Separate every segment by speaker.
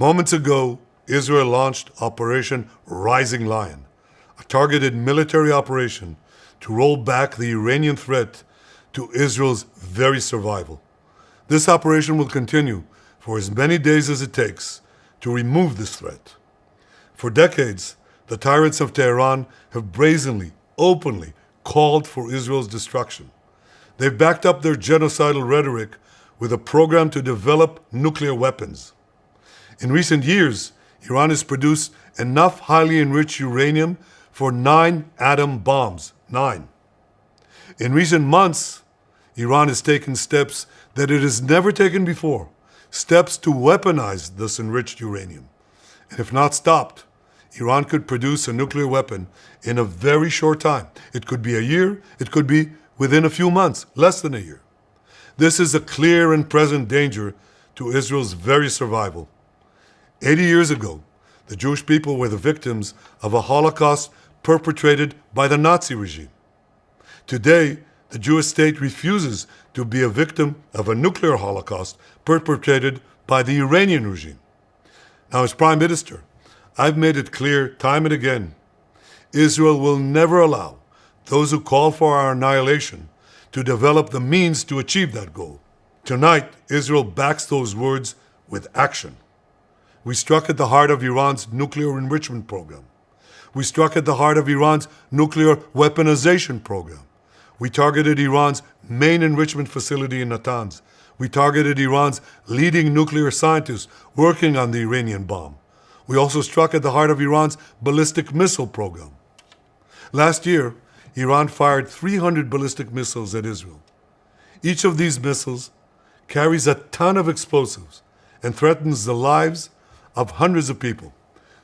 Speaker 1: Moments ago, Israel launched Operation Rising Lion, a targeted military operation to roll back the Iranian threat to Israel's very survival. This operation will continue for as many days as it takes to remove this threat. For decades, the tyrants of Tehran have brazenly, openly called for Israel's destruction. They've backed up their genocidal rhetoric with a program to develop nuclear weapons. In recent years, Iran has produced enough highly enriched uranium for 9 atom bombs. 9. In recent months, Iran has taken steps that it has never taken before, steps to weaponize this enriched uranium. And if not stopped, Iran could produce a nuclear weapon in a very short time. It could be a year, it could be within a few months, less than a year. This is a clear and present danger to Israel's very survival. 80 years ago, the Jewish people were the victims of a Holocaust perpetrated by the Nazi regime. Today, the Jewish state refuses to be a victim of a nuclear Holocaust perpetrated by the Iranian regime. Now, as Prime Minister, I've made it clear time and again, Israel will never allow those who call for our annihilation to develop the means to achieve that goal. Tonight, Israel backs those words with action. We struck at the heart of Iran's nuclear enrichment program. We struck at the heart of Iran's nuclear weaponization program. We targeted Iran's main enrichment facility in Natanz. We targeted Iran's leading nuclear scientists working on the Iranian bomb. We also struck at the heart of Iran's ballistic missile program. Last year, Iran fired 300 ballistic missiles at Israel. Each of these missiles carries a ton of explosives and threatens the lives of hundreds of people.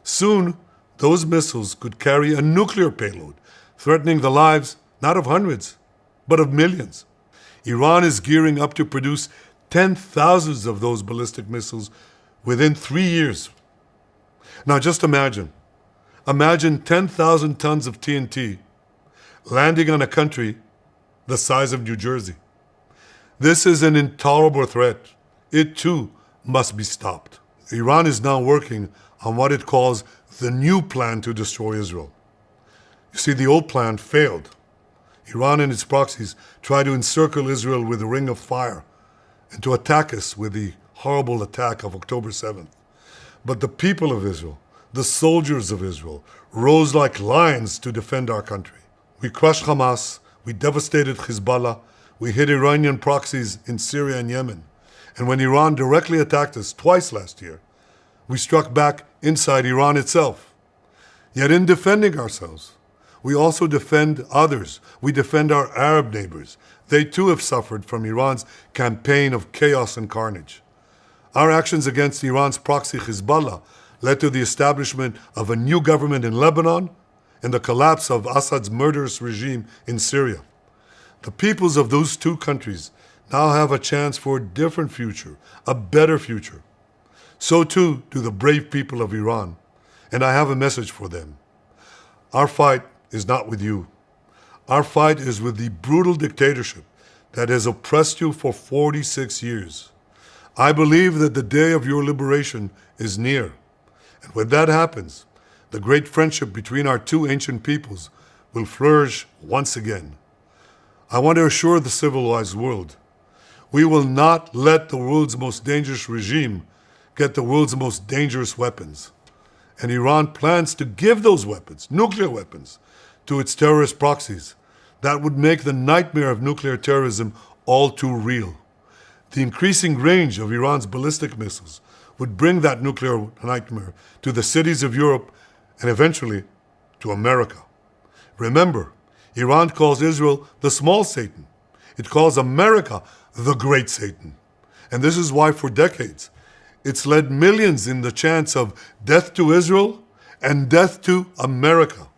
Speaker 1: Soon, those missiles could carry a nuclear payload, threatening the lives not of hundreds, but of millions. Iran is gearing up to produce 10,000 of those ballistic missiles within 3 years. Now just imagine 10,000 tons of TNT landing on a country the size of New Jersey. This is an intolerable threat. It too must be stopped. Iran is now working on what it calls the new plan to destroy Israel. You see, the old plan failed. Iran and its proxies tried to encircle Israel with a ring of fire and to attack us with the horrible attack of October 7th. But the people of Israel, the soldiers of Israel, rose like lions to defend our country. We crushed Hamas, we devastated Hezbollah, we hit Iranian proxies in Syria and Yemen. And when Iran directly attacked us twice last year, we struck back inside Iran itself. Yet in defending ourselves, we also defend others. We defend our Arab neighbors. They too have suffered from Iran's campaign of chaos and carnage. Our actions against Iran's proxy Hezbollah led to the establishment of a new government in Lebanon and the collapse of Assad's murderous regime in Syria. The peoples of those two countries now have a chance for a different future, a better future. So too do the brave people of Iran, and I have a message for them. Our fight is not with you. Our fight is with the brutal dictatorship that has oppressed you for 46 years. I believe that the day of your liberation is near. And when that happens, the great friendship between our two ancient peoples will flourish once again. I want to assure the civilized world, we will not let the world's most dangerous regime get the world's most dangerous weapons. And Iran plans to give those weapons, nuclear weapons, to its terrorist proxies. That would make the nightmare of nuclear terrorism all too real. The increasing range of Iran's ballistic missiles would bring that nuclear nightmare to the cities of Europe and eventually to America. Remember, Iran calls Israel the small Satan. It calls America the great Satan. And this is why for decades, it's led millions in the chants of death to Israel and death to America.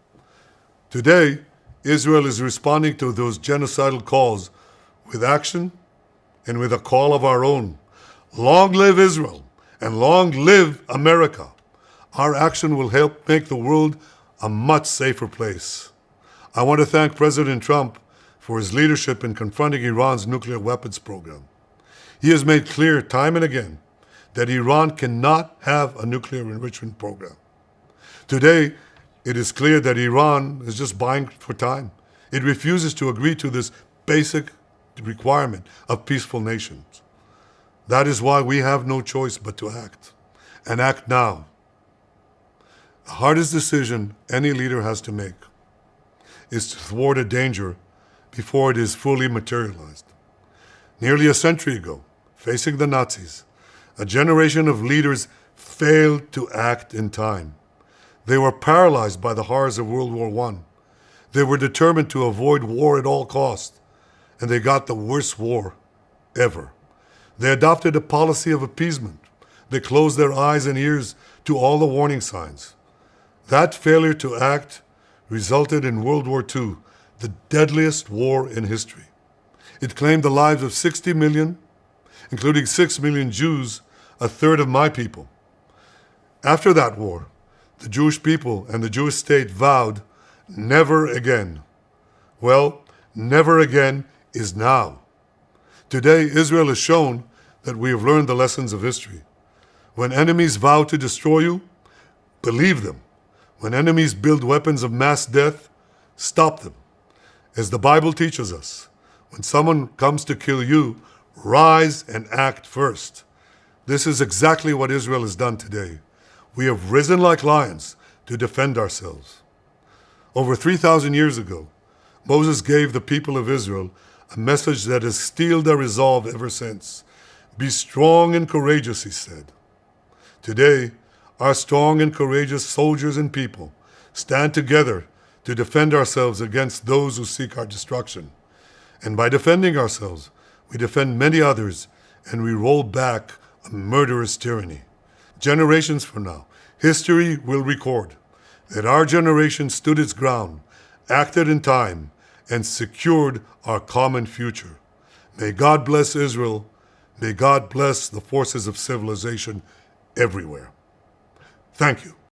Speaker 1: Today, Israel is responding to those genocidal calls with action and with a call of our own. Long live Israel and long live America. Our action will help make the world a much safer place. I want to thank President Trump for his leadership in confronting Iran's nuclear weapons program. He has made clear time and again that Iran cannot have a nuclear enrichment program. Today, it is clear that Iran is just buying for time. It refuses to agree to this basic requirement of peaceful nations. That is why we have no choice but to act, and act now. The hardest decision any leader has to make is to thwart a danger before it is fully materialized. Nearly a century ago, facing the Nazis, a generation of leaders failed to act in time. They were paralyzed by the horrors of World War I. They were determined to avoid war at all costs, and they got the worst war ever. They adopted a policy of appeasement. They closed their eyes and ears to all the warning signs. That failure to act resulted in World War II, the deadliest war in history. It claimed the lives of 60 million, including 6 million Jews, a third of my people. After that war, the Jewish people and the Jewish state vowed, never again. Well, never again is now. Today, Israel has shown that we have learned the lessons of history. When enemies vow to destroy you, believe them. When enemies build weapons of mass death, stop them. As the Bible teaches us, when someone comes to kill you, rise and act first. This is exactly what Israel has done today. We have risen like lions to defend ourselves. Over 3,000 years ago, Moses gave the people of Israel a message that has steeled their resolve ever since. Be strong and courageous, he said. Today, our strong and courageous soldiers and people stand together to defend ourselves against those who seek our destruction. And by defending ourselves, we defend many others, and we roll back a murderous tyranny. Generations from now, history will record that our generation stood its ground, acted in time, and secured our common future. May God bless Israel. May God bless the forces of civilization everywhere. Thank you.